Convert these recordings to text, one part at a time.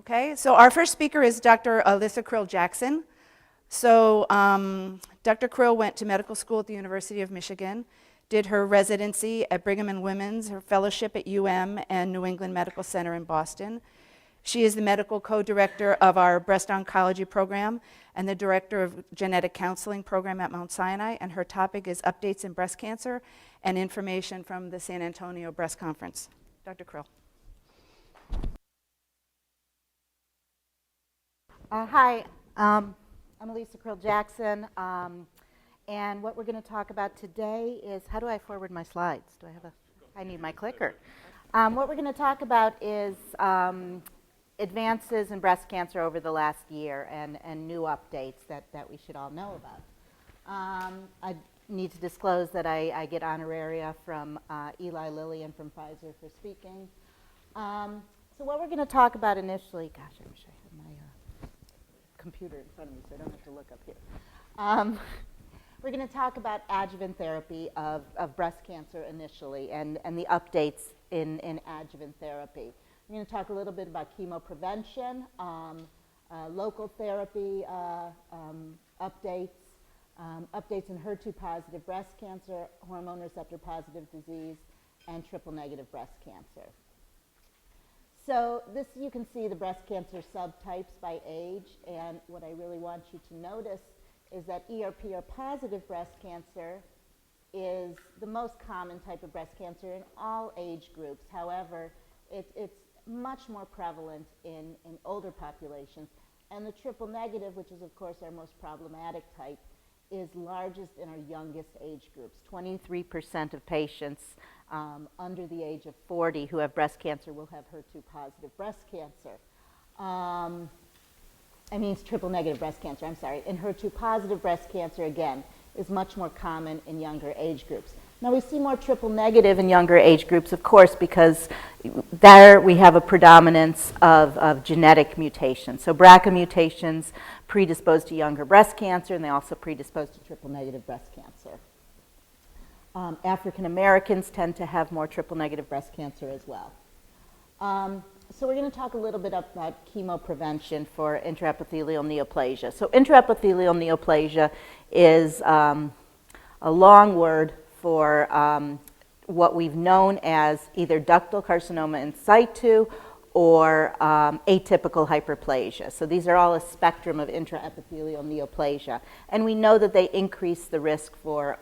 Okay, so our first speaker is Dr. Elisa Krill Jackson. So Dr. Krill went to medical school at the University of Michigan, did her residency at Brigham and Women's, her fellowship at and New England Medical Center in Boston. She is the medical co-director of our breast oncology program and the director of genetic counseling program at Mount Sinai, and her topic is updates in breast cancer and information from the San Antonio Breast Conference. Dr. Krill. Hi, I'm Elisa Krill Jackson, and what we're going to talk about today is, how do I forward my slides? I need my clicker. What we're going to talk about is advances in breast cancer over the last year and new updates that we should all know about. I need to disclose that I get honoraria from Eli Lilly and from Pfizer for speaking. So what we're going to talk about initially, gosh, I wish I had my computer in front of me so I don't have to look up here. We're going to talk about adjuvant therapy of breast cancer initially and the updates in adjuvant therapy. We're going to talk a little bit about chemoprevention, local therapy updates, updates in HER2-positive breast cancer, hormone receptor-positive disease, and triple-negative breast cancer. So this, you can see the breast cancer subtypes by age, and what I really want you to notice is that ER/PR-positive breast cancer is the most common type of breast cancer in all age groups. However, it's much more prevalent in older populations, and the triple-negative, which is of course our most problematic type, is largest in our youngest age groups. 23% of patients under the age of 40 who have breast cancer will have HER2-positive breast cancer. I mean, it's triple-negative breast cancer, I'm sorry. And HER2-positive breast cancer, again, is much more common in younger age groups. Now, we see more triple-negative in younger age groups, of course, because there we have a predominance of genetic mutations. So Braca mutations predispose to younger breast cancer, and they also predispose to triple-negative breast cancer. African Americans tend to have more triple-negative breast cancer as well. So we're going to talk a little bit about chemoprevention for intraepithelial neoplasia. So intraepithelial neoplasia is a long word for what we've known as either ductal carcinoma in situ or atypical hyperplasia. So these are all a spectrum of intraepithelial neoplasia. And we know that they increase the risk for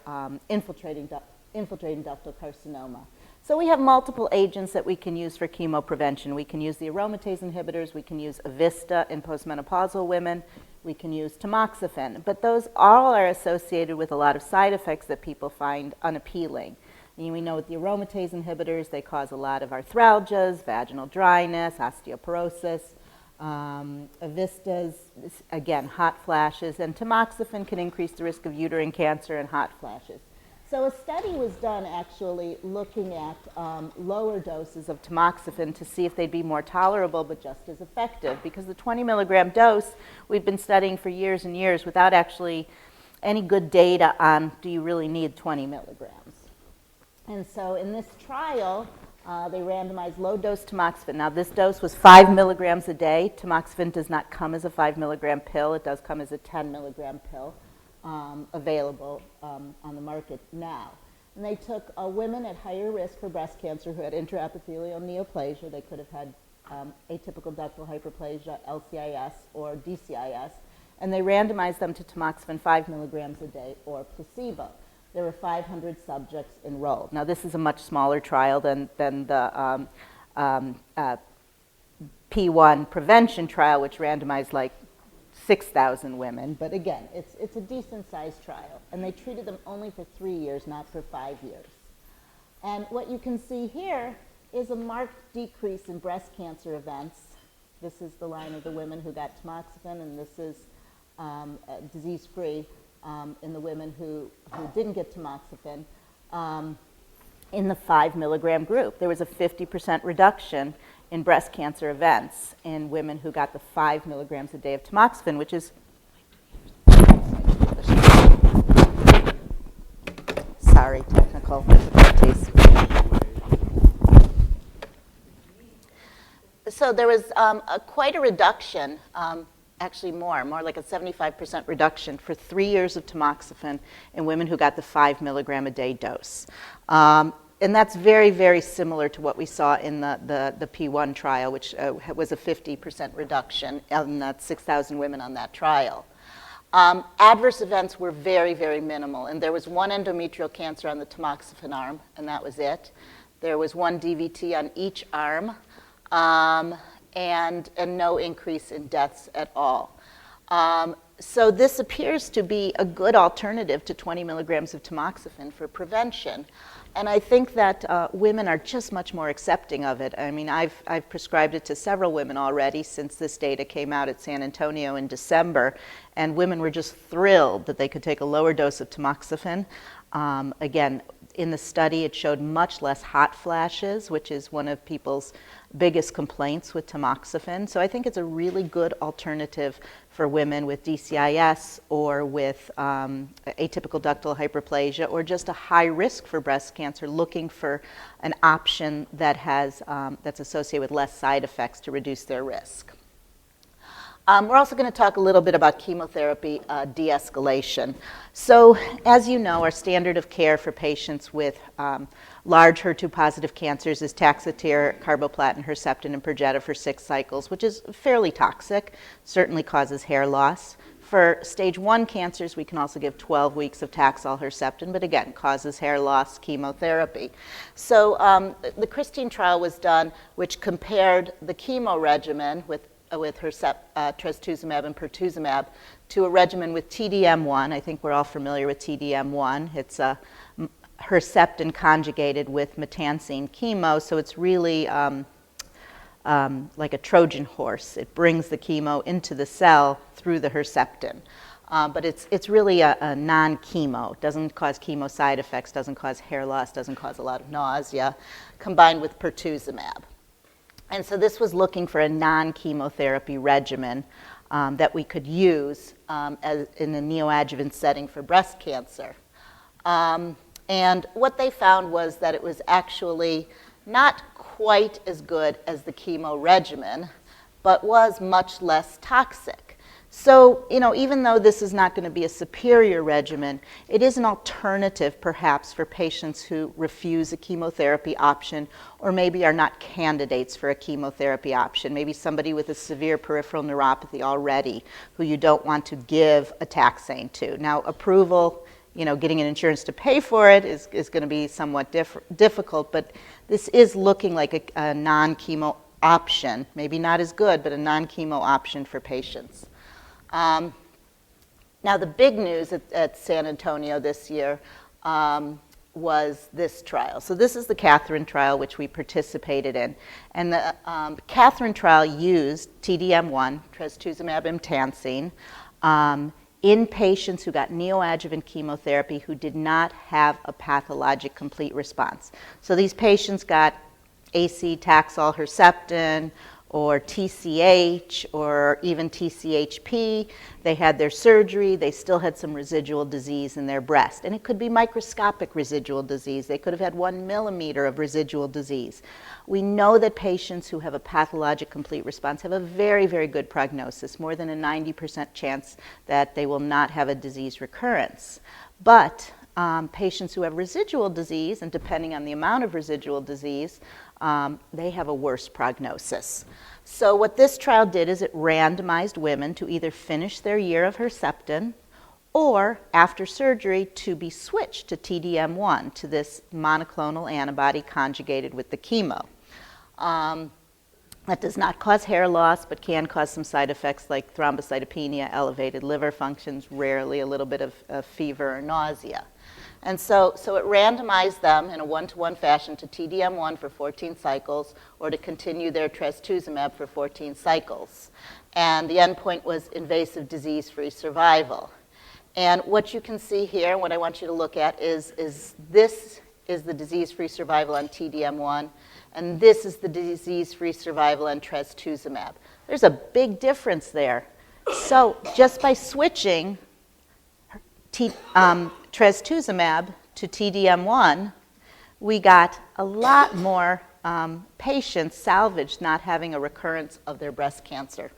infiltrating ductal carcinoma. So we have multiple agents that we can use for chemoprevention. We can use the aromatase inhibitors, we can use Avista in postmenopausal women, we can use tamoxifen, but those all are associated with a lot of side effects that people find unappealing. And we know with the aromatase inhibitors, they cause a lot of arthralgias, vaginal dryness, osteoporosis. Avista's, again, hot flashes, and tamoxifen can increase the risk of uterine cancer and hot flashes. So a study was done actually looking at lower doses of tamoxifen to see if they'd be more tolerable but just as effective, because the 20 milligram dose we've been studying for years and years without actually any good data on do you really need 20 milligrams. And so in this trial, they randomized low-dose tamoxifen. Now this dose was 5 milligrams a day. Tamoxifen does not come as a 5 milligram pill. It does come as a 10 milligram pill. Available on the market now. And they took women at higher risk for breast cancer who had intraepithelial neoplasia. They could have had atypical ductal hyperplasia, LCIS, or DCIS, and they randomized them to tamoxifen 5 milligrams a day or placebo. There were 500 subjects enrolled. Now, this is a much smaller trial than the P1 prevention trial, which randomized like 6,000 women, but again, it's a decent-sized trial, and they treated them only for 3 years, not for 5 years. And what you can see here is a marked decrease in breast cancer events. This is the line of the women who got tamoxifen, and this is disease-free in the women who didn't get tamoxifen in the 5 milligram group. There was a 50% reduction in breast cancer events in women who got the 5 milligrams a day of tamoxifen, which is, sorry, technical difficulties. So there was quite a reduction, actually more like a 75% reduction for 3 years of tamoxifen in women who got the 5 milligram a day dose. And that's very, very similar to what we saw in the P1 trial, which was a 50% reduction in that 6,000 women on that trial. Adverse events were very, very minimal. And there was one endometrial cancer on the tamoxifen arm, and that was it. There was one DVT on each arm, and no increase in deaths at all. So this appears to be a good alternative to 20 milligrams of tamoxifen for prevention. And I think that women are just much more accepting of it. I mean, I've prescribed it to several women already since this data came out at San Antonio in December, and women were just thrilled that they could take a lower dose of tamoxifen. Again, in the study, it showed much less hot flashes, which is one of people's biggest complaints with tamoxifen. So I think it's a really good alternative for women with DCIS or with atypical ductal hyperplasia or just a high risk for breast cancer looking for an option that has, that's associated with less side effects to reduce their risk. We're also going to talk a little bit about chemotherapy de-escalation. So, as you know, our standard of care for patients with large HER2-positive cancers is Taxotere, carboplatin, Herceptin, and Perjeta for 6 cycles, which is fairly toxic, certainly causes hair loss. For stage 1 cancers, we can also give 12 weeks of Taxol, Herceptin, but again, causes hair loss, chemotherapy. So the Christine trial was done, which compared the chemo regimen with trastuzumab and pertuzumab to a regimen with TDM1. I think we're all familiar with TDM1. It's a Herceptin conjugated with maytansine chemo, so it's really like a Trojan horse. It brings the chemo into the cell through the Herceptin. But it's really a non-chemo. It doesn't cause chemo side effects, doesn't cause hair loss, doesn't cause a lot of nausea, combined with pertuzumab. And so this was looking for a non-chemotherapy regimen that we could use in a neoadjuvant setting for breast cancer. And what they found was that it was actually not quite as good as the chemo regimen, but was much less toxic. So, you know, even though this is not going to be a superior regimen, it is an alternative perhaps for patients who refuse a chemotherapy option or maybe are not candidates for a chemotherapy option. Maybe somebody with a severe peripheral neuropathy already who you don't want to give a taxane to. Now, approval, you know, getting an insurance to pay for it is going to be somewhat difficult, but this is looking like a non-chemo option, maybe not as good, but a non-chemo option for patients. Now, the big news at San Antonio this year was this trial. So this is the Katherine Trial, which we participated in. And the Katherine Trial used TDM1, trastuzumab emtansine, in patients who got neoadjuvant chemotherapy who did not have a pathologic complete response. So these patients got AC, Taxol, Herceptin, or TCH, or even TCHP. They had their surgery. They still had some residual disease in their breast. And it could be microscopic residual disease. They could have had 1 millimeter of residual disease. We know that patients who have a pathologic complete response have a very, very good prognosis, more than a 90% chance that they will not have a disease recurrence. But patients who have residual disease, and depending on the amount of residual disease, they have a worse prognosis. So what this trial did is it randomized women to either finish their year of Herceptin or, after surgery, to be switched to TDM1, to this monoclonal antibody conjugated with the chemo. That does not cause hair loss, but can cause some side effects like thrombocytopenia, elevated liver functions, rarely a little bit of fever or nausea. And so it randomized them in a 1-to-1 fashion to TDM1 for 14 cycles or to continue their trastuzumab for 14 cycles. And the endpoint was invasive disease-free survival. And what you can see here, what I want you to look at is this is the disease-free survival on TDM1, and this is the disease-free survival on trastuzumab. There's a big difference there. So just by switching trastuzumab to TDM1, we got a lot more patients salvaged not having a recurrence of their breast cancer.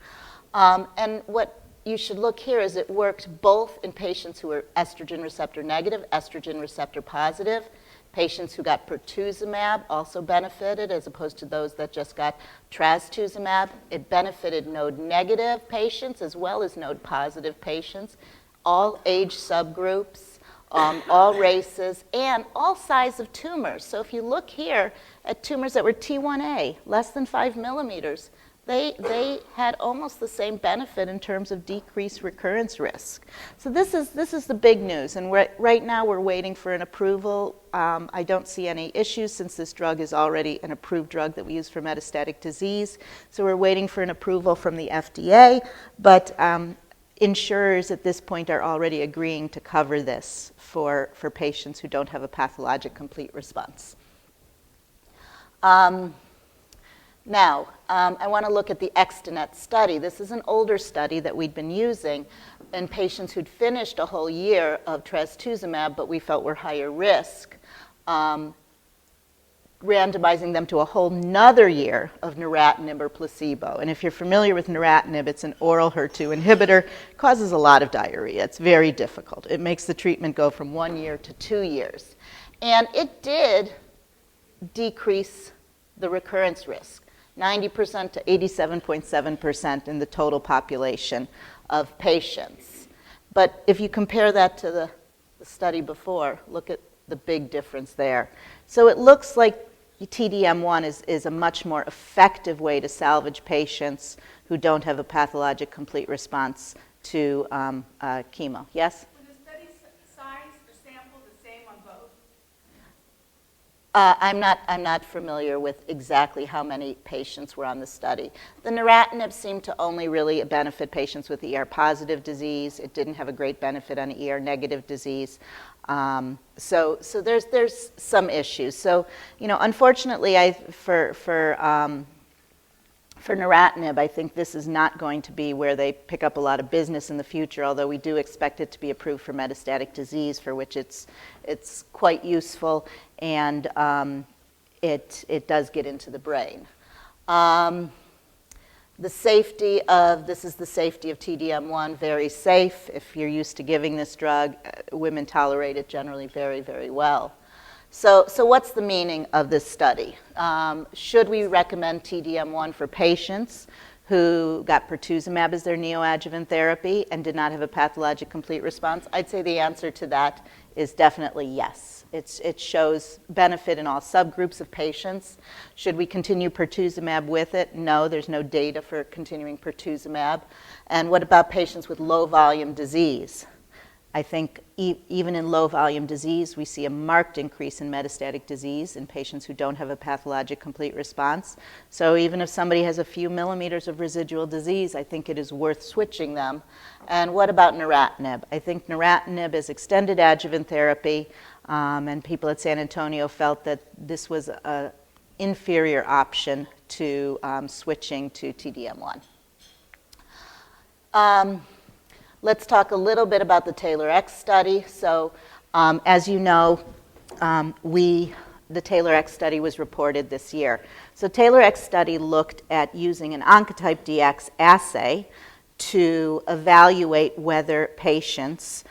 And what you should look here is it worked both in patients who were estrogen receptor negative, estrogen receptor positive. Patients who got pertuzumab also benefited, as opposed to those that just got trastuzumab. It benefited node-negative patients as well as node-positive patients, all age subgroups, all races, and all size of tumors. So if you look here at tumors that were T1A, less than 5 millimeters, they had almost the same benefit in terms of decreased recurrence risk. So this is the big news, and right now we're waiting for an approval. I don't see any issues since this drug is already an approved drug that we use for metastatic disease. So we're waiting for an approval from the FDA, but insurers at this point are already agreeing to cover this for patients who don't have a pathologic complete response. Now, I want to look at the Extenet study. This is an older study that we'd been using in patients who'd finished a whole year of trastuzumab, but we felt were higher risk, randomizing them to a whole nother year of neratinib or placebo. And if you're familiar with neratinib, it's an oral HER2 inhibitor. It causes a lot of diarrhea. It's very difficult. It makes the treatment go from 1 year to 2 years. And it did decrease the recurrence risk. 90% to 87.7% in the total population of patients. But if you compare that to the study before, look at the big difference there. So it looks like TDM1 is a much more effective way to salvage patients who don't have a pathologic complete response to chemo. Yes? Was the study size or sample the same on both? I'm not familiar with exactly how many patients were on the study. The neratinib seemed to only really benefit patients with ER-positive disease. It didn't have a great benefit on ER-negative disease. So there's some issues. So, you know, unfortunately, for neratinib, I think this is not going to be where they pick up a lot of business in the future, although we do expect it to be approved for metastatic disease, for which it's quite useful, and it does get into the brain. The safety of, this is the safety of TDM1, very safe. If you're used to giving this drug, women tolerate it generally very, very well. So what's the meaning of this study? Should we recommend TDM1 for patients who got pertuzumab as their neoadjuvant therapy and did not have a pathologic complete response? I'd say the answer to that is definitely yes. It shows benefit in all subgroups of patients. Should we continue pertuzumab with it? No, there's no data for continuing pertuzumab. And what about patients with low volume disease? I think even in low volume disease, we see a marked increase in metastatic disease in patients who don't have a pathologic complete response. So even if somebody has a few millimeters of residual disease, I think it is worth switching them. And what about neratinib? I think neratinib is extended adjuvant therapy, and people at San Antonio felt that this was an inferior option to switching to TDM1. Let's talk a little bit about the Tailor X study. So as you know, the Tailor X study was reported this year. So Tailor X study looked at using an Oncotype DX assay to evaluate whether patients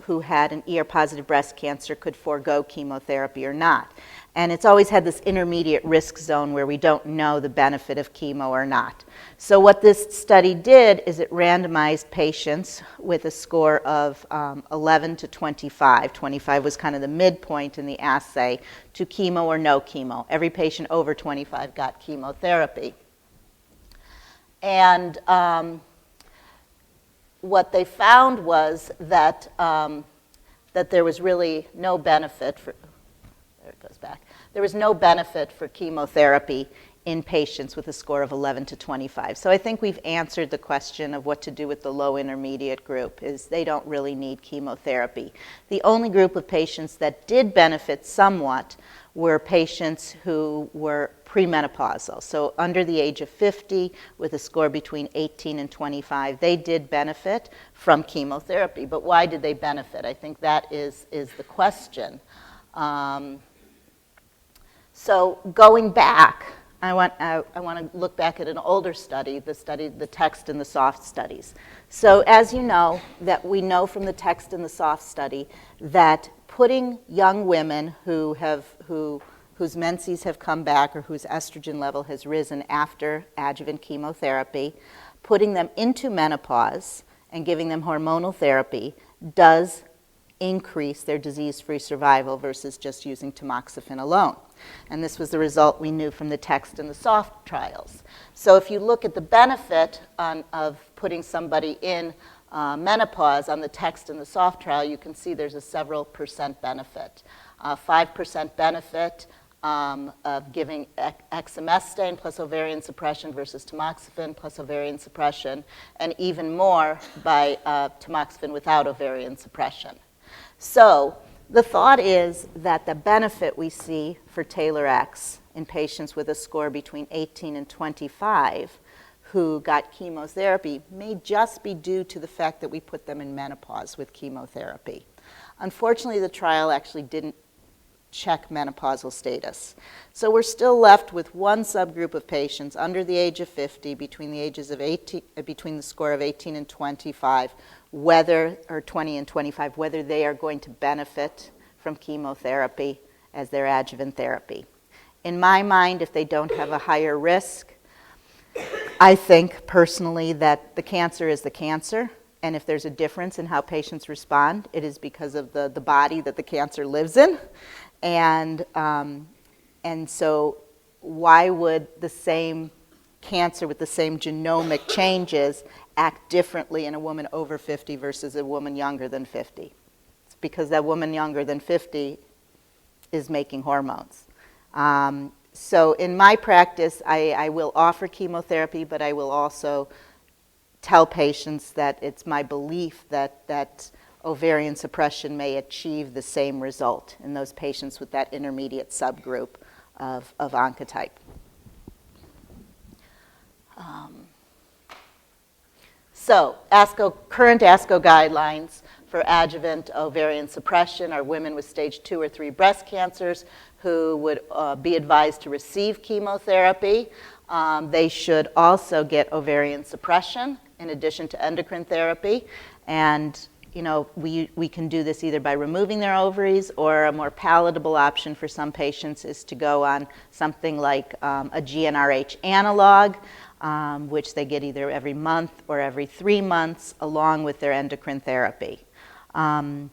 who had an ER-positive breast cancer could forego chemotherapy or not. And it's always had this intermediate risk zone where we don't know the benefit of chemo or not. So what this study did is it randomized patients with a score of 11 to 25. 25 was kind of the midpoint in the assay, to chemo or no chemo. Every patient over 25 got chemotherapy. And what they found was that, that there was really no benefit for, there it goes back. There was no benefit for chemotherapy in patients with a score of 11 to 25. So I think we've answered the question of what to do with the low intermediate group, is they don't really need chemotherapy. The only group of patients that did benefit somewhat were patients who were premenopausal. So under the age of 50 with a score between 18 and 25, they did benefit from chemotherapy. But why did they benefit? I think that is the question. So going back, I want to look back at an older study, the text and the soft studies. So as you know, that we know from the text and the soft study that putting young women whose menses have come back or whose estrogen level has risen after adjuvant chemotherapy, putting them into menopause and giving them hormonal therapy does increase their disease-free survival versus just using tamoxifen alone. And this was the result we knew from the text and the soft trials. So if you look at the benefit of putting somebody in menopause on the text and the soft trial, you can see there's a several percent benefit. 5% benefit of giving exemestane plus ovarian suppression versus tamoxifen plus ovarian suppression, and even more by tamoxifen without ovarian suppression. So the thought is that the benefit we see for Tailor X in patients with a score between 18 and 25 who got chemotherapy may just be due to the fact that we put them in menopause with chemotherapy. Unfortunately, the trial actually didn't check menopausal status. So we're still left with one subgroup of patients under the age of 50 between the score of 18 and 25, or 20 and 25, whether they are going to benefit from chemotherapy as their adjuvant therapy. In my mind, if they don't have a higher risk, I think personally that the cancer is the cancer, and if there's a difference in how patients respond, it is because of the body that the cancer lives in. And so why would the same cancer with the same genomic changes act differently in a woman over 50 versus a woman younger than 50? It's because that woman younger than 50 is making hormones. So in my practice, I will offer chemotherapy, but I will also tell patients that it's my belief that ovarian suppression may achieve the same result in those patients with that intermediate subgroup of oncotype. So current Asco guidelines for adjuvant ovarian suppression are women with stage 2 or 3 breast cancers who would be advised to receive chemotherapy. They should also get ovarian suppression in addition to endocrine therapy. And we can do this either by removing their ovaries, or a more palatable option for some patients is to go on something like a GnRH analog, which they get either every month or every 3 months along with their endocrine therapy. The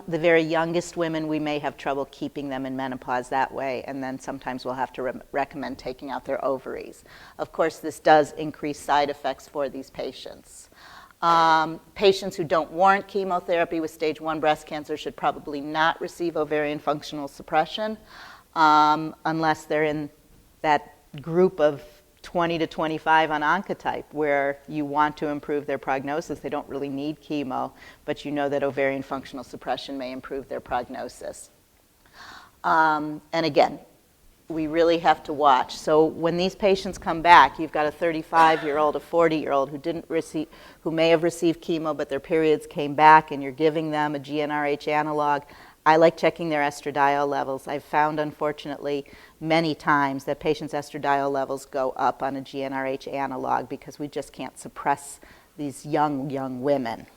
very youngest women, we may have trouble keeping them in menopause that way, and then sometimes we'll have to recommend taking out their ovaries. Of course, this does increase side effects for these patients. Patients who don't warrant chemotherapy with stage 1 breast cancer should probably not receive ovarian functional suppression unless they're in that group of 20 to 25 on oncotype where you want to improve their prognosis. They don't really need chemo, but you know that ovarian functional suppression may improve their prognosis. And again, we really have to watch. So when these patients come back, you've got a 35-year-old, a 40-year-old who may have received chemo, but their periods came back, and you're giving them a GnRH analog. I like checking their estradiol levels. I've found, unfortunately, many times that patients' estradiol levels go up on a GnRH analog because we just can't suppress these young women.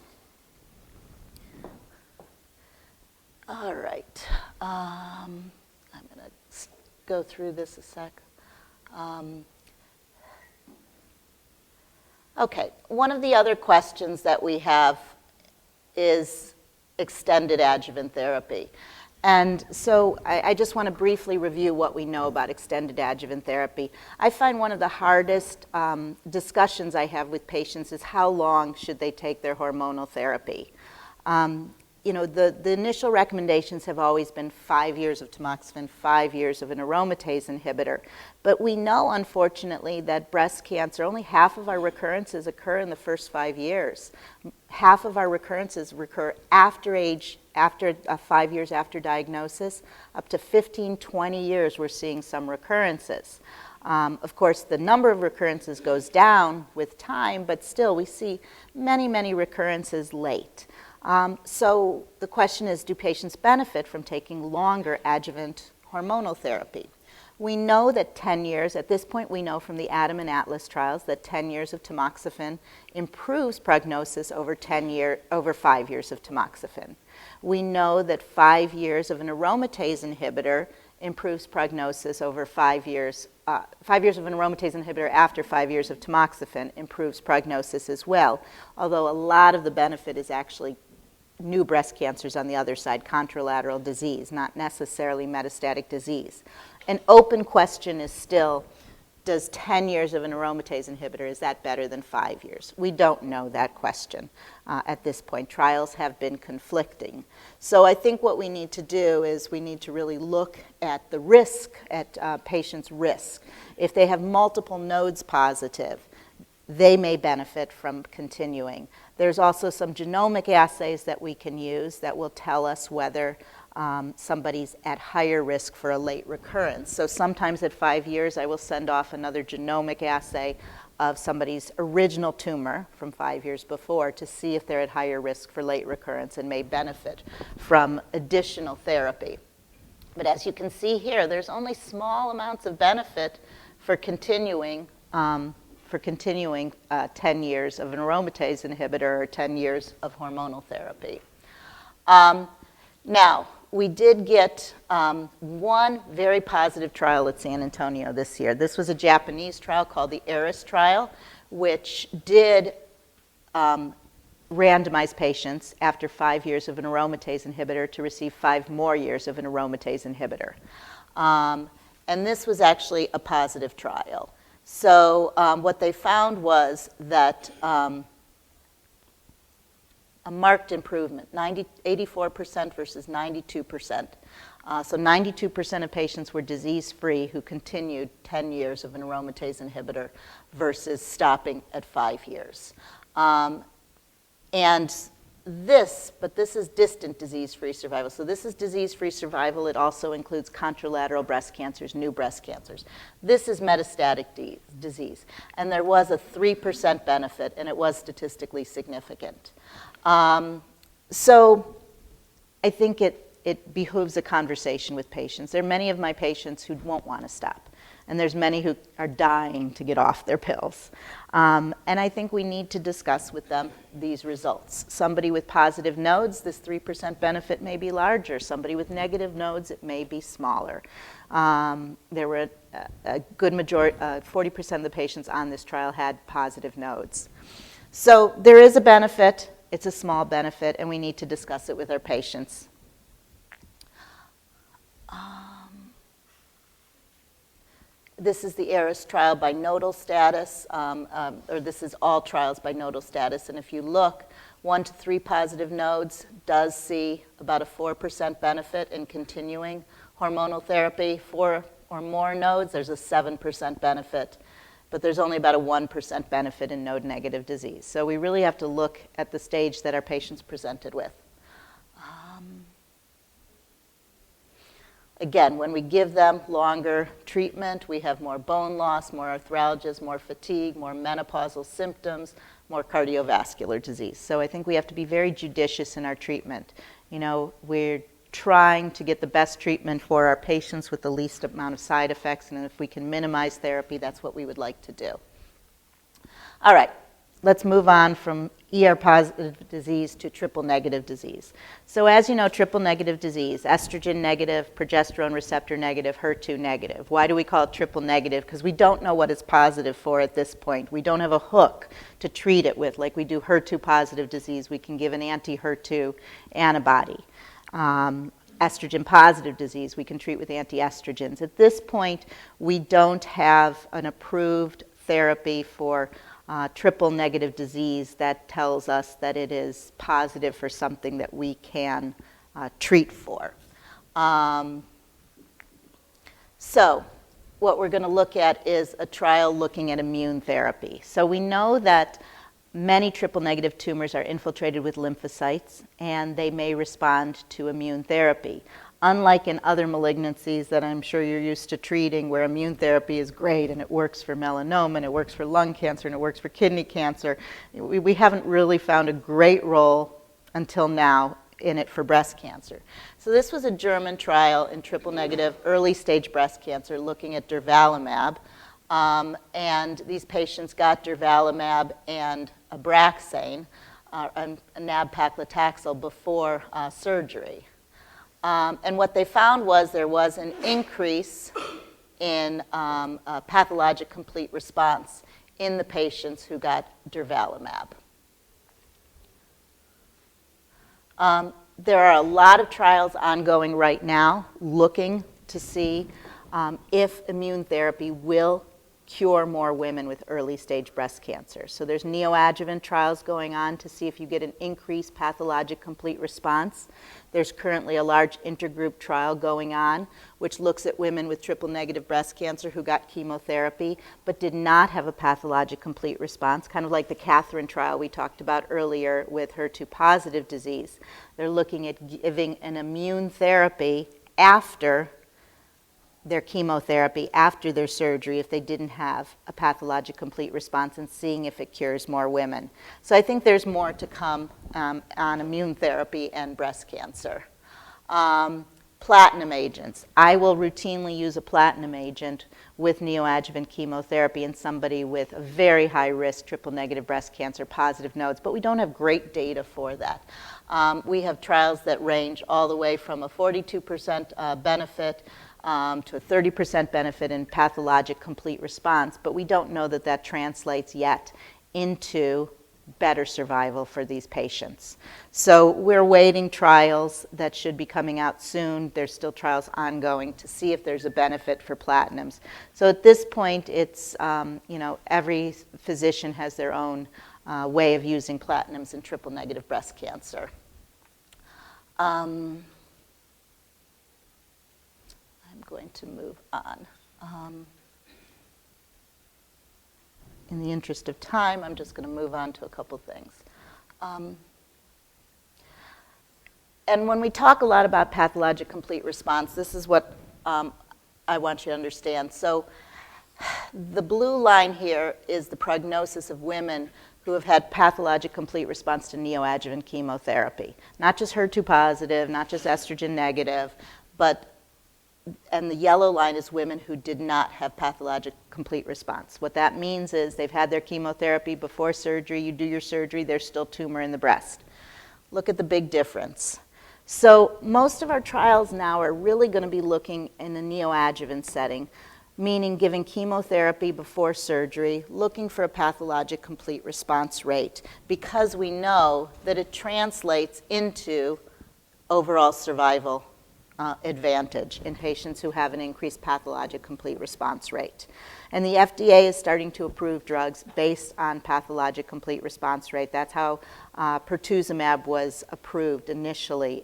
All right. I'm going to go through this a sec. Okay. One of the other questions that we have is extended adjuvant therapy. And so I just want to briefly review what we know about extended adjuvant therapy. I find one of the hardest discussions I have with patients is how long should they take their hormonal therapy. The initial recommendations have always been 5 years of tamoxifen, 5 years of an aromatase inhibitor. But we know, unfortunately, that breast cancer, only half of our recurrences occur in the first 5 years. Half of our recurrences recur after 5 years after diagnosis. Up to 15, 20 years, we're seeing some recurrences. Of course, the number of recurrences goes down with time, but still we see many, many recurrences late. So the question is, do patients benefit from taking longer adjuvant hormonal therapy. We know that 10 years, at this point we know from the ATOM and ATLAS trials that 10 years of tamoxifen improves prognosis over 5 years of tamoxifen. We know that 5 years of an aromatase inhibitor improves prognosis over 5 years. 5 years of an aromatase inhibitor after 5 years of tamoxifen improves prognosis as well, although a lot of the benefit is actually new breast cancers on the other side, contralateral disease, not necessarily metastatic disease. An open question is still, does 10 years of an aromatase inhibitor, is that better than 5 years? We don't know that question at this point. Trials have been conflicting. So I think what we need to do is we need to really look at the risk, at patients' risk. If they have multiple nodes positive, they may benefit from continuing. There's also some genomic assays that we can use that will tell us whether somebody's at higher risk for a late recurrence. So sometimes at 5 years, I will send off another genomic assay of somebody's original tumor from 5 years before to see if they're at higher risk for late recurrence and may benefit from additional therapy. But as you can see here, there's only small amounts of benefit for continuing 10 years of an aromatase inhibitor or 10 years of hormonal therapy. Now, we did get one very positive trial at San Antonio this year. This was a Japanese trial called the ERIS trial, which did randomize patients after 5 years of an aromatase inhibitor to receive 5 more years of an aromatase inhibitor. And this was actually a positive trial. So what they found was that a marked improvement, 84% versus 92%. So 92% of patients were disease-free who continued 10 years of an aromatase inhibitor versus stopping at 5 years. And this is distant disease-free survival. So this is disease-free survival. It also includes contralateral breast cancers, new breast cancers. This is metastatic disease. And there was a 3% benefit, and it was statistically significant. So I think it behooves a conversation with patients. There are many of my patients who won't want to stop. And there's many who are dying to get off their pills. And I think we need to discuss with them these results. Somebody with positive nodes, this 3% benefit may be larger. Somebody with negative nodes, it may be smaller. There were a good majority, 40% of the patients on this trial had positive nodes. So there is a benefit. It's a small benefit, and we need to discuss it with our patients. This is the ERIS trial by nodal status, or this is all trials by nodal status. And if you look, 1 to 3 positive nodes does see about a 4% benefit in continuing hormonal therapy. 4 or more nodes, there's a 7% benefit. But there's only about a 1% benefit in node-negative disease. So we really have to look at the stage that our patients presented with. Again, when we give them longer treatment, we have more bone loss, more arthralgias, more fatigue, more menopausal symptoms, more cardiovascular disease. So I think we have to be very judicious in our treatment. You know, we're trying to get the best treatment for our patients with the least amount of side effects, and if we can minimize therapy, that's what we would like to do. All right, let's move on from ER-positive disease to triple-negative disease. So as you know, triple-negative disease, estrogen negative, progesterone receptor negative, HER2 negative. Why do we call it triple-negative? Because we don't know what it's positive for at this point. We don't have a hook to treat it with. Like we do HER2-positive disease, we can give an anti-HER2 antibody. Estrogen-positive disease, we can treat with anti-estrogens. At this point, we don't have an approved therapy for triple-negative disease that tells us that it is positive for something that we can treat for. So what we're going to look at is a trial looking at immune therapy. So we know that many triple-negative tumors are infiltrated with lymphocytes, and they may respond to immune therapy. Unlike in other malignancies that I'm sure you're used to treating, where immune therapy is great and it works for melanoma and it works for lung cancer and it works for kidney cancer, we haven't really found a great role until now in it for breast cancer. So this was a German trial in triple-negative early-stage breast cancer looking at durvalumab. And these patients got durvalumab and Abraxane, and nab-paclitaxel before surgery. And what they found was there was an increase in pathologic complete response in the patients who got durvalumab. There are a lot of trials ongoing right now looking to see if immune therapy will cure more women with early-stage breast cancer. So there's neoadjuvant trials going on to see if you get an increased pathologic complete response. There's currently a large intergroup trial going on which looks at women with triple-negative breast cancer who got chemotherapy but did not have a pathologic complete response, kind of like the Katherine trial we talked about earlier with HER2-positive disease. They're looking at giving an immune therapy after their chemotherapy, after their surgery, if they didn't have a pathologic complete response, and seeing if it cures more women. So I think there's more to come on immune therapy and breast cancer. Platinum agents. I will routinely use a platinum agent with neoadjuvant chemotherapy in somebody with a very high risk triple-negative breast cancer positive nodes, but we don't have great data for that. We have trials that range all the way from a 42% benefit to a 30% benefit in pathologic complete response, but we don't know that that translates yet into better survival for these patients. So we're waiting trials that should be coming out soon. There's still trials ongoing to see if there's a benefit for platinums. So at this point, it's, every physician has their own way of using platinums in triple-negative breast cancer. I'm going to move on. In the interest of time, I'm just going to move on to a couple things. And when we talk a lot about pathologic complete response, this is what I want you to understand. So the blue line here is the prognosis of women who have had pathologic complete response to neoadjuvant chemotherapy. Not just HER2 positive, not just estrogen negative, and the yellow line is women who did not have pathologic complete response. What that means is they've had their chemotherapy before surgery, you do your surgery, there's still tumor in the breast. Look at the big difference. So most of our trials now are really going to be looking in a neoadjuvant setting, meaning giving chemotherapy before surgery, looking for a pathologic complete response rate, because we know that it translates into overall survival advantage in patients who have an increased pathologic complete response rate. And the FDA is starting to approve drugs based on pathologic complete response rate. That's how pertuzumab was approved initially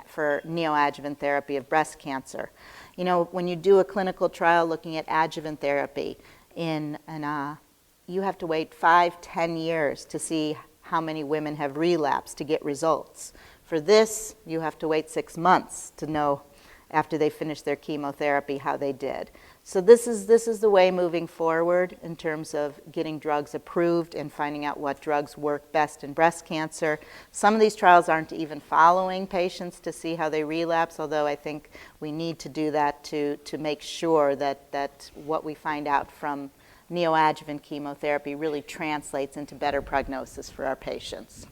for neoadjuvant therapy of breast cancer. You know, when you do a clinical trial looking at adjuvant therapy, you have to wait 5-10 years to see how many women have relapsed to get results. For this, you have to wait 6 months to know after they finish their chemotherapy how they did. So this is the way moving forward in terms of getting drugs approved and finding out what drugs work best in breast cancer. Some of these trials aren't even following patients to see how they relapse, although I think we need to do that to make sure that what we find out from neoadjuvant chemotherapy really translates into better prognosis for our patients.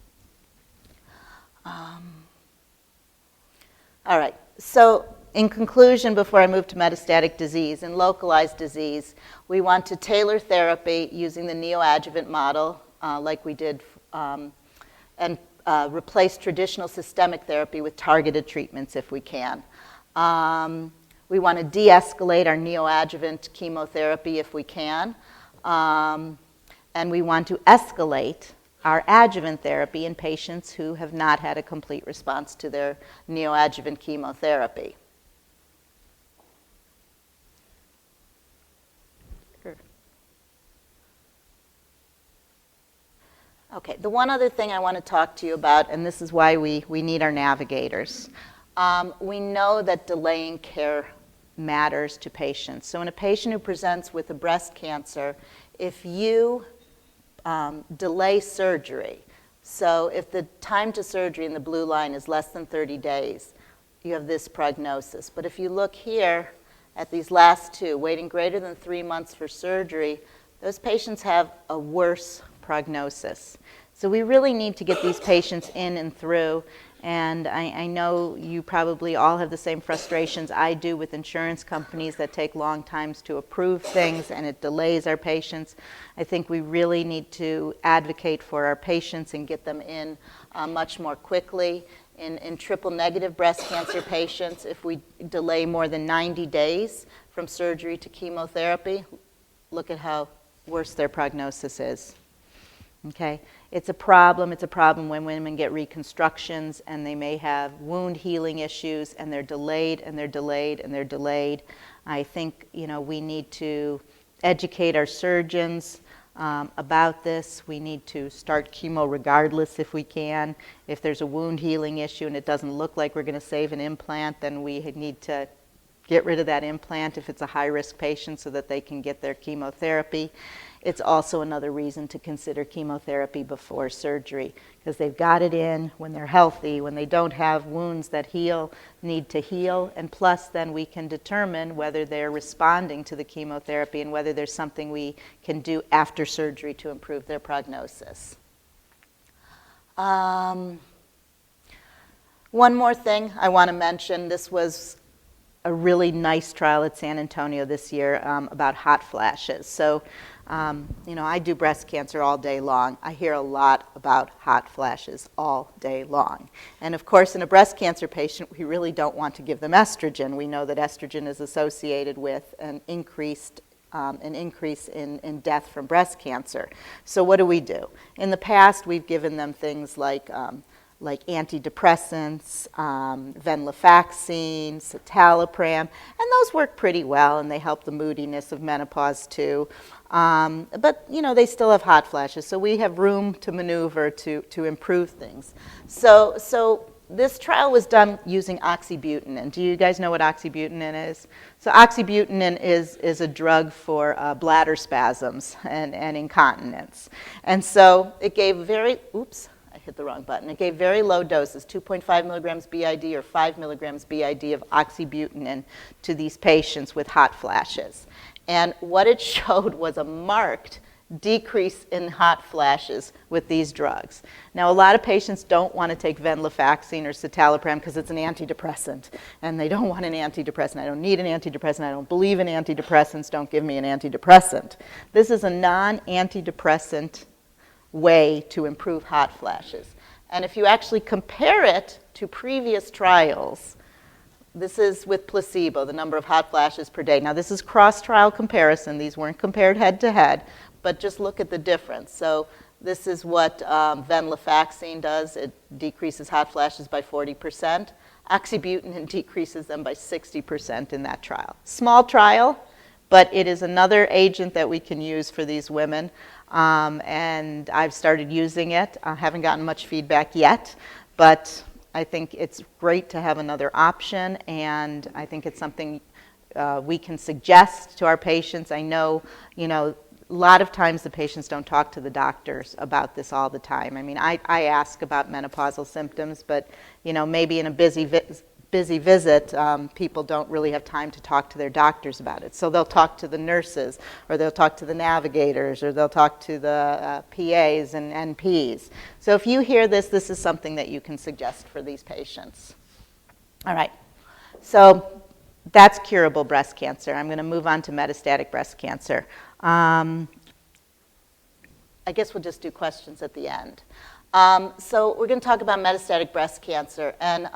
All right, so in conclusion, before I move to metastatic disease and localized disease, we want to tailor therapy using the neoadjuvant model like we did and replace traditional systemic therapy with targeted treatments if we can. We want to de-escalate our neoadjuvant chemotherapy if we can. And we want to escalate our adjuvant therapy in patients who have not had a complete response to their neoadjuvant chemotherapy. Sure. Okay, the one other thing I want to talk to you about, and this is why we need our navigators. We know that delaying care matters to patients. So in a patient who presents with a breast cancer, if you delay surgery, So if the time to surgery in the blue line is less than 30 days, you have this prognosis. But if you look here at these last two, waiting greater than 3 months for surgery, those patients have a worse prognosis. So we really need to get these patients in and through. And I know you probably all have the same frustrations I do with insurance companies that take long times to approve things and it delays our patients. I think we really need to advocate for our patients and get them in much more quickly. In triple-negative breast cancer patients, if we delay more than 90 days from surgery to chemotherapy, look at how worse their prognosis is. Okay? It's a problem. It's a problem when women get reconstructions and they may have wound healing issues and they're delayed and they're delayed and they're delayed. I think, we need to educate our surgeons about this. We need to start chemo regardless if we can. If there's a wound healing issue and it doesn't look like we're going to save an implant, then we need to get rid of that implant if it's a high-risk patient so that they can get their chemotherapy. It's also another reason to consider chemotherapy before surgery because they've got it in when they're healthy, when they don't have wounds that need to heal, and plus then we can determine whether they're responding to the chemotherapy and whether there's something we can do after surgery to improve their prognosis. One more thing I want to mention. This was a really nice trial at San Antonio this year about hot flashes. So, I do breast cancer all day long. I hear a lot about hot flashes all day long. And of course, in a breast cancer patient, we really don't want to give them estrogen. We know that estrogen is associated with an increase in death from breast cancer. So what do? In the past, we've given them things like antidepressants, venlafaxine, citalopram, and those work pretty well, and they help the moodiness of menopause too. But they still have hot flashes, so we have room to maneuver to improve things. So this trial was done using oxybutynin. Do you guys know what oxybutynin is? So oxybutynin is a drug for bladder spasms and incontinence. And so it gave hit the wrong button. It gave very low doses, 2.5 milligrams BID or 5 milligrams BID of oxybutynin to these patients with hot flashes. And what it showed was a marked decrease in hot flashes with these drugs. Now, a lot of patients don't want to take venlafaxine or citalopram because it's an antidepressant, and they don't want an antidepressant. I don't need an antidepressant. I don't believe in antidepressants. Don't give me an antidepressant. This is a non-antidepressant way to improve hot flashes. And if you actually compare it to previous trials, this is with placebo, the number of hot flashes per day. Now, this is cross-trial comparison. These weren't compared head-to-head, but just look at the difference. So this is what venlafaxine does. It decreases hot flashes by 40%. Oxybutynin decreases them by 60% in that trial. Small trial, but it is another agent that we can use for these women. And I've started using it. I haven't gotten much feedback yet, but I think it's great to have another option, and I think it's something we can suggest to our patients. I know, a lot of times the patients don't talk to the doctors about this all the time. I mean, I ask about menopausal symptoms, but, maybe in a busy visit, people don't really have time to talk to their doctors about it. So they'll talk to the nurses, or they'll talk to the navigators, or they'll talk to the PAs and NPs. So if you hear this, this is something that you can suggest for these patients. All right. So that's curable breast cancer. I'm going to move on to metastatic breast cancer. I guess we'll just do questions at the end. So we're going to talk about metastatic breast cancer. And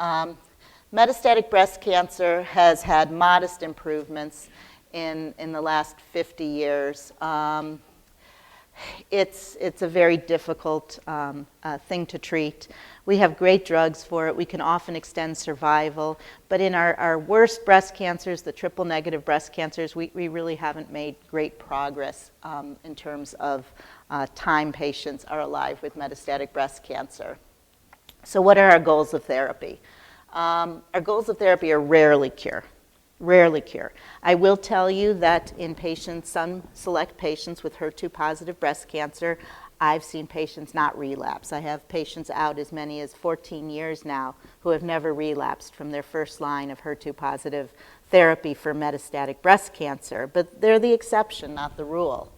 metastatic breast cancer has had modest improvements in the last 50 years. It's a very difficult thing to treat. We have great drugs for it. We can often extend survival. But in our worst breast cancers, the triple-negative breast cancers, we really haven't made great progress in terms of time patients are alive with metastatic breast cancer. So what are our goals of therapy? Our goals of therapy are rarely cure. I will tell you that in patients, some select patients with HER2-positive breast cancer, I've seen patients not relapse. I have patients out as many as 14 years now who have never relapsed from their first line of HER2-positive therapy for metastatic breast cancer, but they're the exception, not the rule.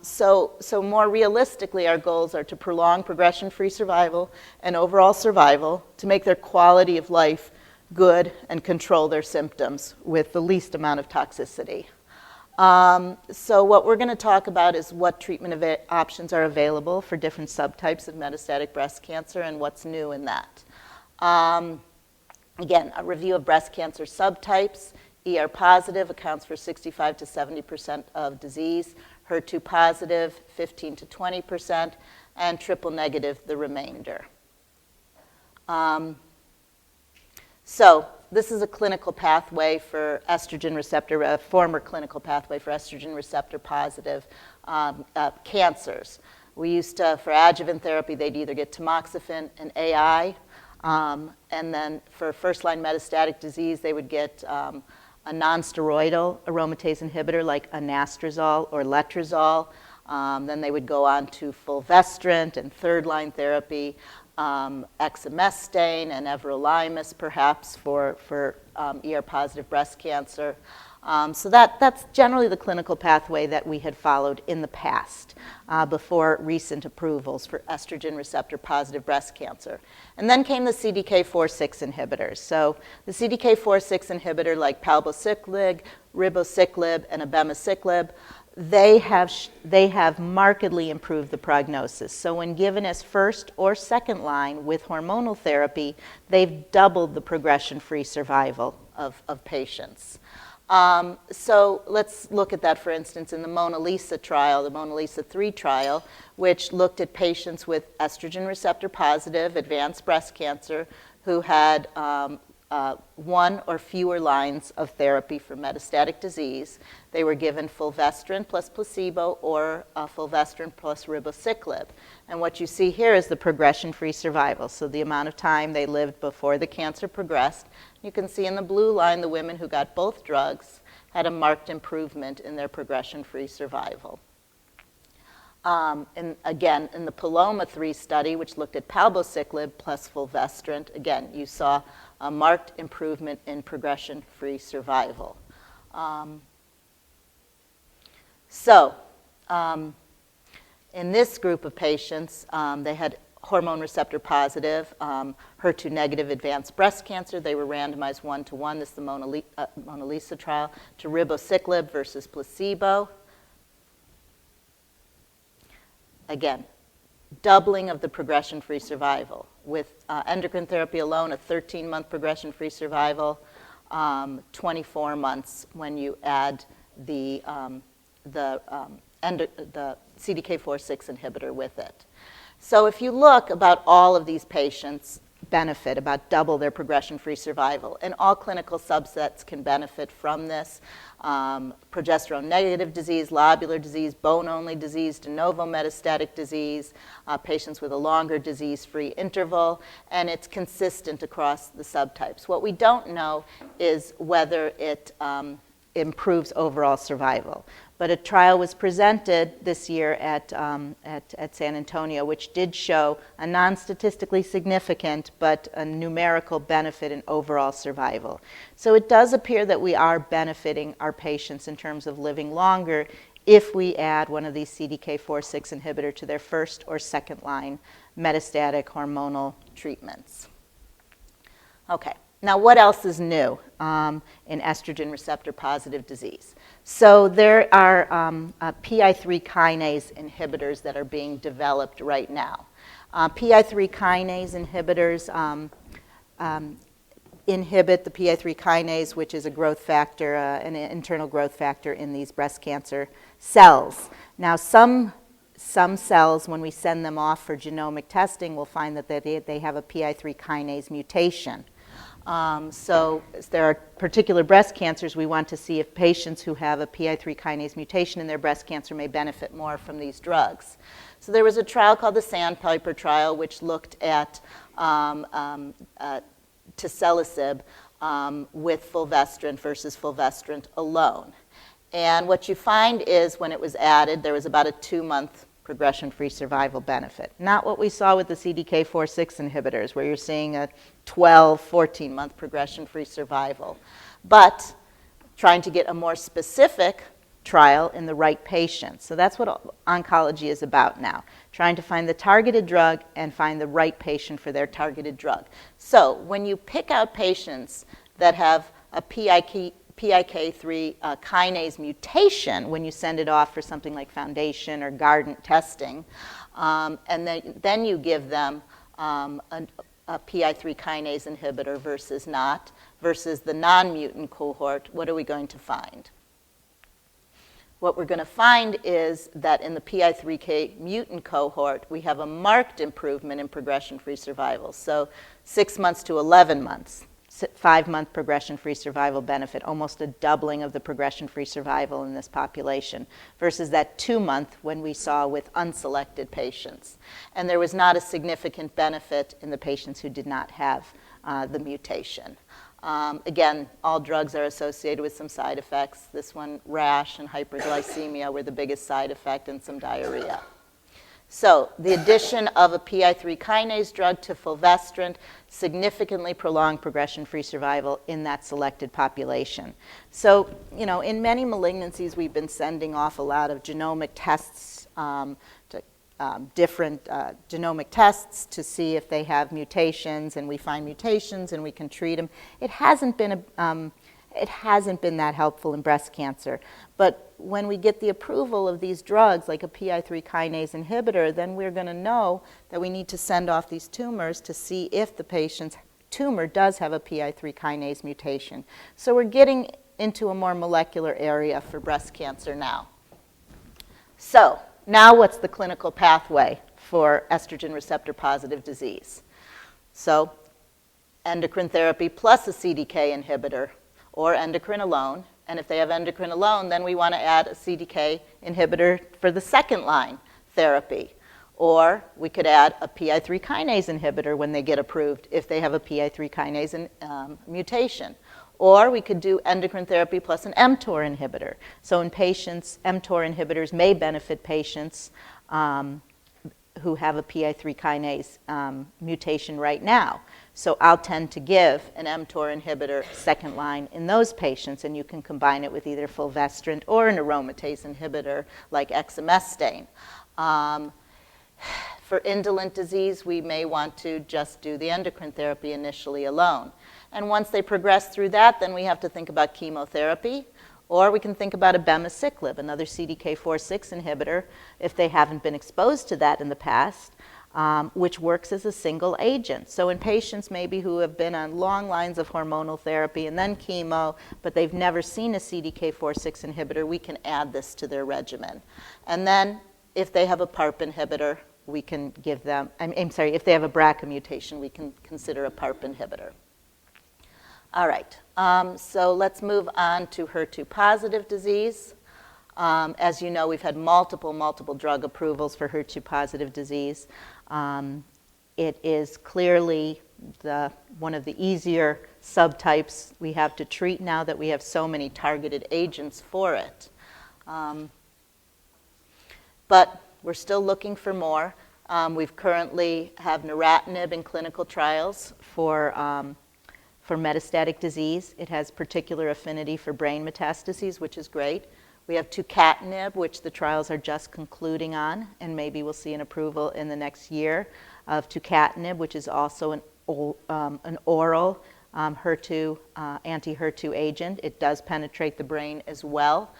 So more realistically, our goals are to prolong progression-free survival and overall survival, to make their quality of life good and control their symptoms with the least amount of toxicity. So what we're going to talk about is what treatment options are available for different subtypes of metastatic breast cancer and what's new in that. Again, a review of breast cancer subtypes. ER positive accounts for 65 to 70% of disease, HER2 positive 15 to 20%, and triple negative the remainder. So this is a clinical pathway for estrogen receptor, a former clinical pathway for estrogen receptor positive cancers. We used to, for adjuvant therapy, they'd either get tamoxifen and AI, and then for first-line metastatic disease, they would get a non-steroidal aromatase inhibitor like anastrozole or letrozole. Then they would go on to fulvestrant and third-line therapy, exemestane and everolimus perhaps for ER-positive breast cancer. So that's generally the clinical pathway that we had followed in the past before recent approvals for estrogen receptor-positive breast cancer. And then came the CDK4/6 inhibitors. So the CDK4/6 inhibitor like palbociclib, ribociclib, and abemaciclib, they have markedly improved the prognosis. So when given as first or second line with hormonal therapy, they've doubled the progression-free survival of patients. So let's look at that, for instance, in the Mona Lisa trial, the Mona Lisa 3 trial, which looked at patients with estrogen receptor positive advanced breast cancer who had one or fewer lines of therapy for metastatic disease. They were given fulvestrant plus placebo or fulvestrant plus ribociclib. And what you see here is the progression-free survival, so the amount of time they lived before the cancer progressed. You can see in the blue line the women who got both drugs had a marked improvement in their progression-free survival. And again, in the Paloma 3 study, which looked at palbociclib plus fulvestrant, again, you saw a marked improvement in progression-free survival. In this group of patients, they had hormone receptor positive, HER2 negative advanced breast cancer. They were randomized 1-to-1, this is the Mona Lisa trial, to ribociclib versus placebo. Again, doubling of the progression-free survival. With endocrine therapy alone, a 13-month progression-free survival, 24 months when you add the CDK4/6 inhibitor with it. So if you look, about all of these patients benefit, about double their progression-free survival. And all clinical subsets can benefit from this. Progesterone-negative disease, lobular disease, bone-only disease, de novo metastatic disease, patients with a longer disease-free interval, and it's consistent across the subtypes. What we don't know is whether it improves overall survival. But a trial was presented this year at San Antonio, which did show a non-statistically significant but a numerical benefit in overall survival. So it does appear that we are benefiting our patients in terms of living longer if we add one of these CDK4/6 inhibitor to their first or second line metastatic hormonal treatments. Okay. Now, what else is new in estrogen receptor-positive disease? So there are PI3 kinase inhibitors that are being developed right now. PI3 kinase inhibitors inhibit the PI3 kinase, which is a growth factor, an internal growth factor in these breast cancer cells. Now, some cells, when we send them off for genomic testing, will find that they have a PI3 kinase mutation. So there are particular breast cancers we want to see if patients who have a PI3 kinase mutation in their breast cancer may benefit more from these drugs. So there was a trial called the Sandpiper Trial, which looked at ticelisib with fulvestrant versus fulvestrant alone. And what you find is when it was added, there was about a 2-month progression-free survival benefit. Not what we saw with the CDK4/6 inhibitors, where you're seeing a 12, 14-month progression-free survival, but trying to get a more specific trial in the right patients. So that's what oncology is about now, trying to find the targeted drug and find the right patient for their targeted drug. So when you pick out patients that have a PIK3 kinase mutation, when you send it off for something like Foundation or Guardant testing, and then you give them a PI3 kinase inhibitor versus not, versus the non-mutant cohort, what are we going to find? What we're going to find is that in the PI3K mutant cohort, we have a marked improvement in progression-free survival. So 6 months to 11 months, 5-month progression-free survival benefit, almost a doubling of the progression-free survival in this population, versus that 2-month when we saw with unselected patients. And there was not a significant benefit in the patients who did not have the mutation. Again, all drugs are associated with some side effects. This one, rash and hyperglycemia were the biggest side effect, and some diarrhea. So the addition of a PI3 kinase drug to fulvestrant significantly prolonged progression-free survival in that selected population. So, you know, in many malignancies, we've been sending off a lot of genomic tests different genomic tests to see if they have mutations, and we find mutations and we can treat them. It hasn't been that helpful in breast cancer. But when we get the approval of these drugs, like a PI3 kinase inhibitor, then we're going to know that we need to send off these tumors to see if the patient's tumor does have a PI3 kinase mutation. So we're getting into a more molecular area for breast cancer now. So now what's the clinical pathway for estrogen receptor-positive disease? So endocrine therapy plus a CDK inhibitor, or endocrine alone. And if they have endocrine alone, then we want to add a CDK inhibitor for the second-line therapy. Or we could add a PI3 kinase inhibitor when they get approved if they have a PI3 kinase mutation. Or we could do endocrine therapy plus an Mtor inhibitor. So in patients, Mtor inhibitors may benefit patients who have a PI3 kinase mutation right now. So I'll tend to give an Mtor inhibitor second line in those patients, and you can combine it with either fulvestrant or an aromatase inhibitor like exemestane. For indolent disease, we may want to just do the endocrine therapy initially alone. And once they progress through that, then we have to think about chemotherapy, or we can think about abemaciclib, another CDK4/6 inhibitor, if they haven't been exposed to that in the past, which works as a single agent. So in patients maybe who have been on long lines of hormonal therapy and then chemo, but they've never seen a CDK4/6 inhibitor, we can add this to their regimen. And then if they have a Parp inhibitor, we can give them, if they have a Braca mutation, we can consider a Parp inhibitor. All right, so let's move on to HER2-positive disease. As you know, we've had multiple drug approvals for HER2-positive disease. It is clearly one of the easier subtypes we have to treat now that we have so many targeted agents for it. But we're still looking for more. We've currently have neratinib in clinical trials for metastatic disease. It has particular affinity for brain metastases, which is great. We have tucatinib, which the trials are just concluding on, and maybe we'll see an approval in the next year of tucatinib, which is also an oral HER2 anti-HER2 agent. It does penetrate the brain as well.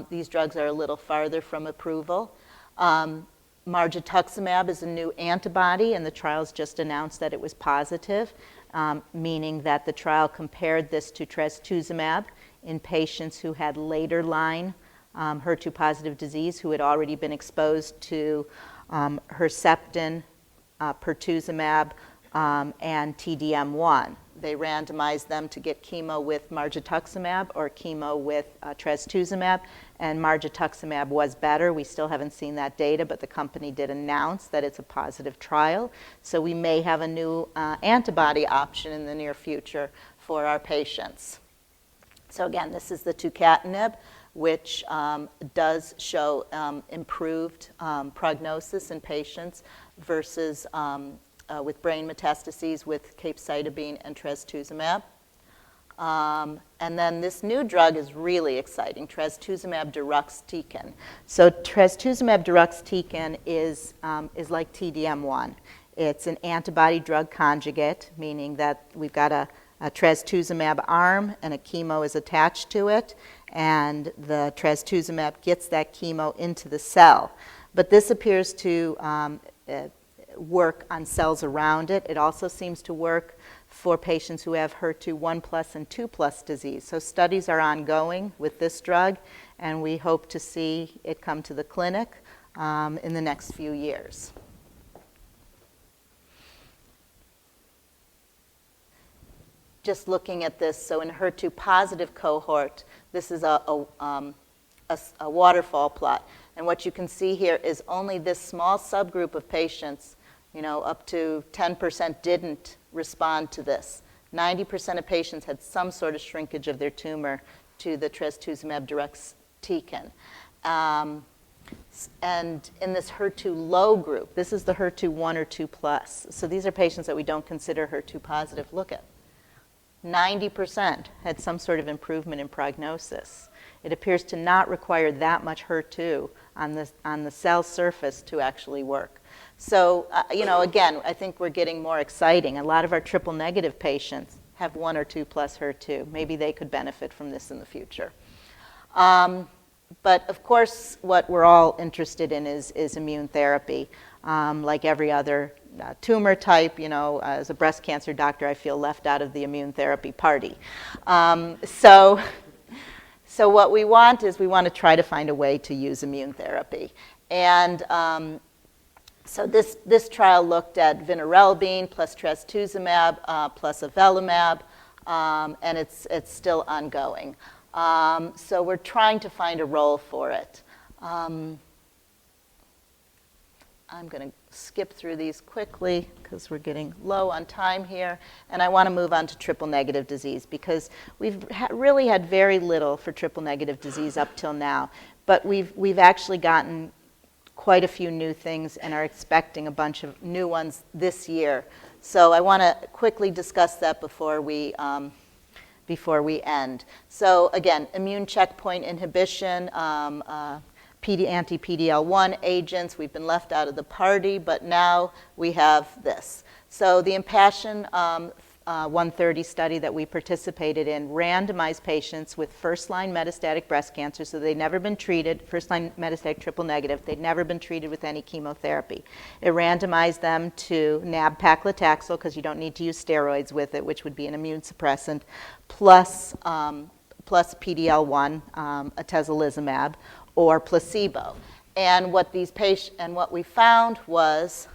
These drugs are a little farther from approval. Margetuximab is a new antibody, and the trials just announced that it was positive, meaning that the trial compared this to trastuzumab in patients who had later line HER2-positive disease, who had already been exposed to Herceptin, pertuzumab, and T-DM1. They randomized them to get chemo with margetuximab or chemo with trastuzumab, and margetuximab was better. We still haven't seen that data, but the company did announce that it's a positive trial. So we may have a new antibody option in the near future for our patients. So again, this is the tucatinib. which does show improved prognosis in patients versus with brain metastases with capecitabine and trastuzumab. And then this new drug is really exciting, trastuzumab deruxtecan. So trastuzumab deruxtecan is like TDM1. It's an antibody-drug conjugate, meaning that we've got a trastuzumab arm and a chemo is attached to it, and the trastuzumab gets that chemo into the cell. But this appears to work on cells around it. It also seems to work for patients who have HER2 1+ and 2+ disease. So studies are ongoing with this drug, and we hope to see it come to the clinic in the next few years. Just looking at this, so in HER2 positive cohort, this is a waterfall plot. And what you can see here is only this small subgroup of patients, up to 10% didn't respond to this. 90% of patients had some sort of shrinkage of their tumor to the trastuzumab deruxtecan. And in this HER2 low group, this is the HER2 1 or 2+. So these are patients that we don't consider HER2 positive. Look at 90% had some sort of improvement in prognosis. It appears to not require that much HER2 on the cell surface to actually work. So, again, I think we're getting more exciting. A lot of our triple-negative patients have 1 or 2+ HER2. Maybe they could benefit from this in the future. But, of course, what we're all interested in is immune therapy. Like every other tumor type, as a breast cancer doctor, I feel left out of the immune therapy party. So what we want to try to find a way to use immune therapy. And so this trial looked at vinorelbine plus trastuzumab plus avelumab, and it's still ongoing. So we're trying to find a role for it. I'm going to skip through these quickly because we're getting low on time here. And I want to move on to triple-negative disease because we've really had very little for triple-negative disease up till now. But we've actually gotten quite a few new things and are expecting a bunch of new ones this year. So I want to quickly discuss that before we end. So again, immune checkpoint inhibition, anti-PD-L1 agents. We've been left out of the party, but now we have this. So the Impassion 130 study that we participated in randomized patients with first-line metastatic breast cancer, so they'd never been treated, first-line metastatic triple-negative, they'd never been treated with any chemotherapy. It randomized them to nab-paclitaxel, because you don't need to use steroids with it, which would be an immune suppressant, plus PD-L1, atezolizumab, or placebo. And what we found was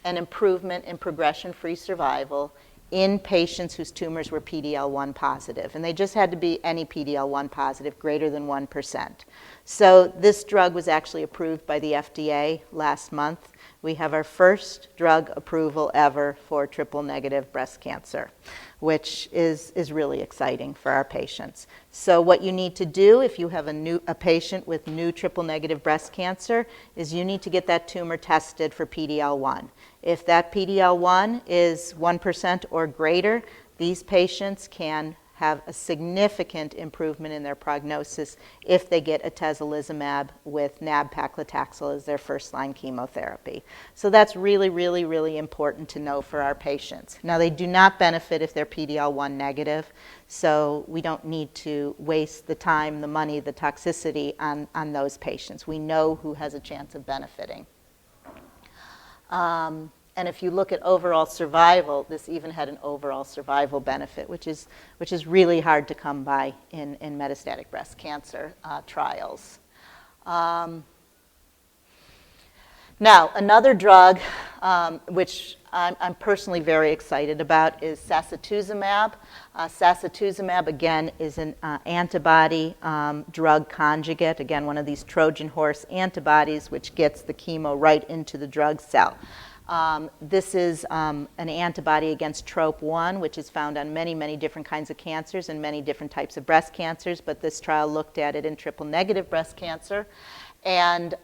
an improvement in progression-free survival in patients whose tumors were PD-L1 positive. And they just had to be any PD-L1 positive, greater than 1%. So this drug was actually approved by the FDA last month. We have our first drug approval ever for triple-negative breast cancer, which is really exciting for our patients. So what you need to do if you have a patient with new triple-negative breast cancer is you need to get that tumor tested for PD-L1. If that PD-L1 is 1% or greater, these patients can have a significant improvement in their prognosis if they get atezolizumab with nab-paclitaxel as their first-line chemotherapy. So that's really, really, really important to know for our patients. Now, they do not benefit if they're PD-L1 negative, so we don't need to waste the time, the money, the toxicity on those patients. We know who has a chance of benefiting. And if you look at overall survival, this even had an overall survival benefit, which is really hard to come by in metastatic breast cancer trials. Now, another drug which I'm personally very excited about is Sassa Tuza Map. Sassa Tuza Map, again, is an antibody drug conjugate, again, one of these Trojan horse antibodies which gets the chemo right into the drug cell. This is an antibody against TROP1, which is found on many, many different kinds of cancers and many different types of breast cancers, but this trial looked at it in triple-negative breast cancer. And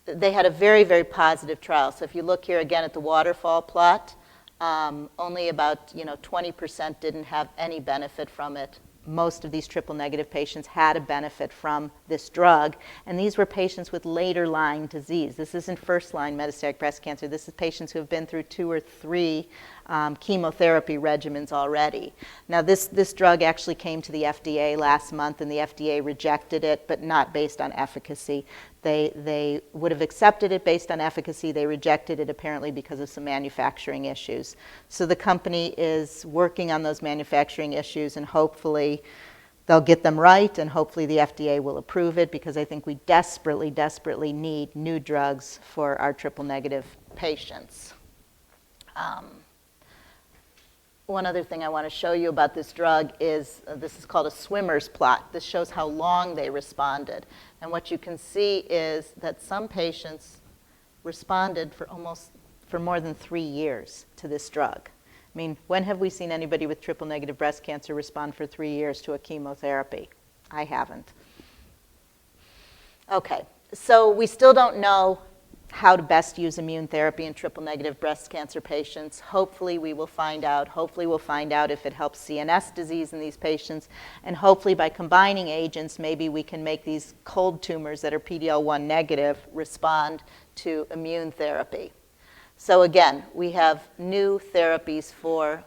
they had a very, very positive trial. So if you look here again at the waterfall plot, only about 20% didn't have any benefit from it. Most of these triple-negative patients had a benefit from this drug, and these were patients with later-line disease. This isn't first-line metastatic breast cancer. This is patients who have been through 2 or 3 chemotherapy regimens already. Now, this drug actually came to the FDA last month, and the FDA rejected it, but not based on efficacy. They would have accepted it based on efficacy. They rejected it apparently because of some manufacturing issues. So the company is working on those manufacturing issues, and hopefully they'll get them right, and hopefully the FDA will approve it, because I think we desperately, desperately need new drugs for our triple-negative patients. One other thing I want to show you about this drug is, this is called a swimmer's plot. This shows how long they responded. And what you can see is that some patients responded for more than 3 years to this drug. I mean, when have we seen anybody with triple-negative breast cancer respond for 3 years to a chemotherapy? I haven't. Okay, so we still don't know how to best use immune therapy in triple-negative breast cancer patients. Hopefully we will find out. Hopefully we'll find out if it helps CNS disease in these patients. And hopefully by combining agents, maybe we can make these cold tumors that are PD-L1 negative respond to immune therapy. So again, we have new therapies for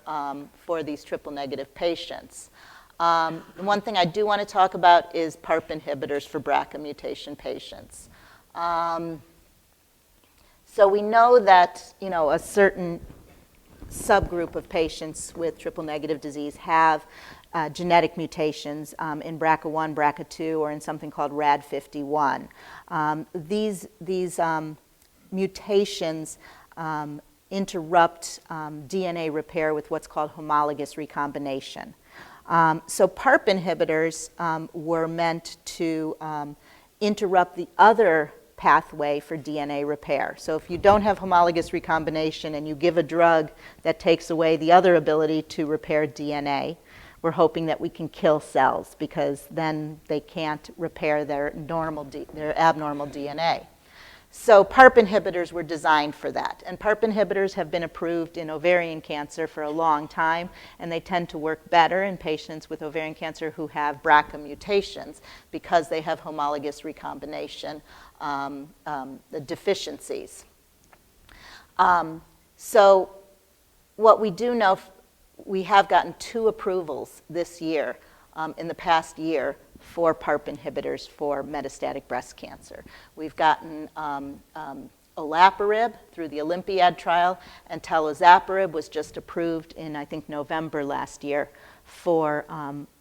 these triple-negative patients. One thing I do want to talk about is Parp inhibitors for Braca mutation patients. So we know that a certain subgroup of patients with triple-negative disease have genetic mutations in BRCA1, BRCA2, or in something called RAD51. These mutations interrupt DNA repair with what's called homologous recombination. So Parp inhibitors were meant to interrupt the other pathway for DNA repair. So if you don't have homologous recombination and you give a drug that takes away the other ability to repair DNA, we're hoping that we can kill cells, because then they can't repair their abnormal DNA. So Parp inhibitors were designed for that. And Parp inhibitors have been approved in ovarian cancer for a long time, and they tend to work better in patients with ovarian cancer who have BRCA mutations, because they have homologous recombination deficiencies. So what we do know, we have gotten 2 approvals this year, in the past year, for Parp inhibitors for metastatic breast cancer. We've gotten olaparib through the Olympiad trial, and talazoparib was just approved in, I think, November last year for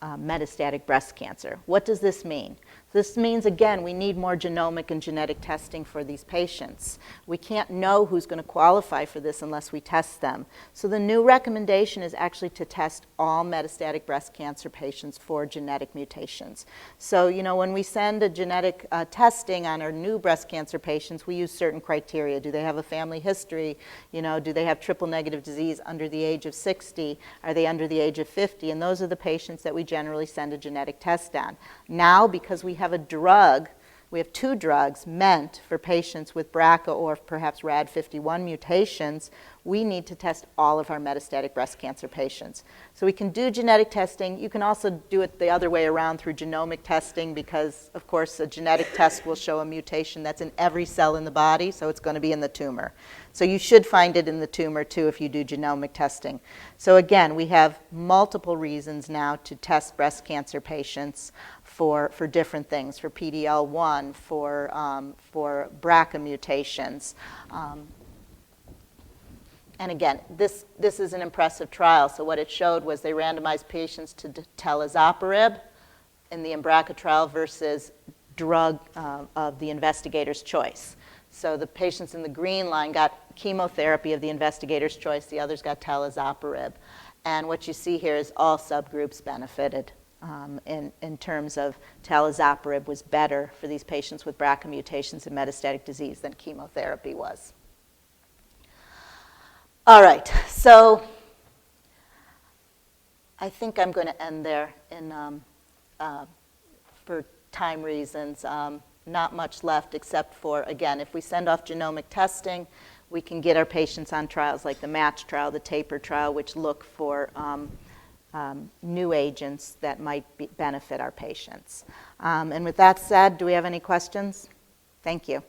metastatic breast cancer. What does this mean? This means, again, we need more genomic and genetic testing for these patients. We can't know who's going to qualify for this unless we test them. So the new recommendation is actually to test all metastatic breast cancer patients for genetic mutations. So, when we send a genetic testing on our new breast cancer patients, we use certain criteria. Do they have a family history? Do they have triple-negative disease under the age of 60? Are they under the age of 50? And those are the patients that we generally send a genetic test on. Now, because we have a drug, we have 2 drugs meant for patients with BRCA or perhaps RAD51 mutations, we need to test all of our metastatic breast cancer patients. So we can do genetic testing. You can also do it the other way around through genomic testing, because, of course, a genetic test will show a mutation that's in every cell in the body, so it's going to be in the tumor. So you should find it in the tumor, too, if you do genomic testing. So again, we have multiple reasons now to test breast cancer patients for different things, for PD-L1, for BRCA mutations. And again, this is an impressive trial. So what it showed was they randomized patients to talazoparib in the Braca trial versus drug of the investigator's choice. So the patients in the green line got chemotherapy of the investigator's choice. The others got talazoparib. And what you see here is all subgroups benefited. In terms of talazoparib was better for these patients with BRCA mutations and metastatic disease than chemotherapy was. All right, so I think I'm going to end there for time reasons. Not much left except for, again, if we send off genomic testing, we can get our patients on trials like the MATCH trial, the TAPOR trial, which look for new agents that might benefit our patients. And with that said, do we have any questions? Thank you.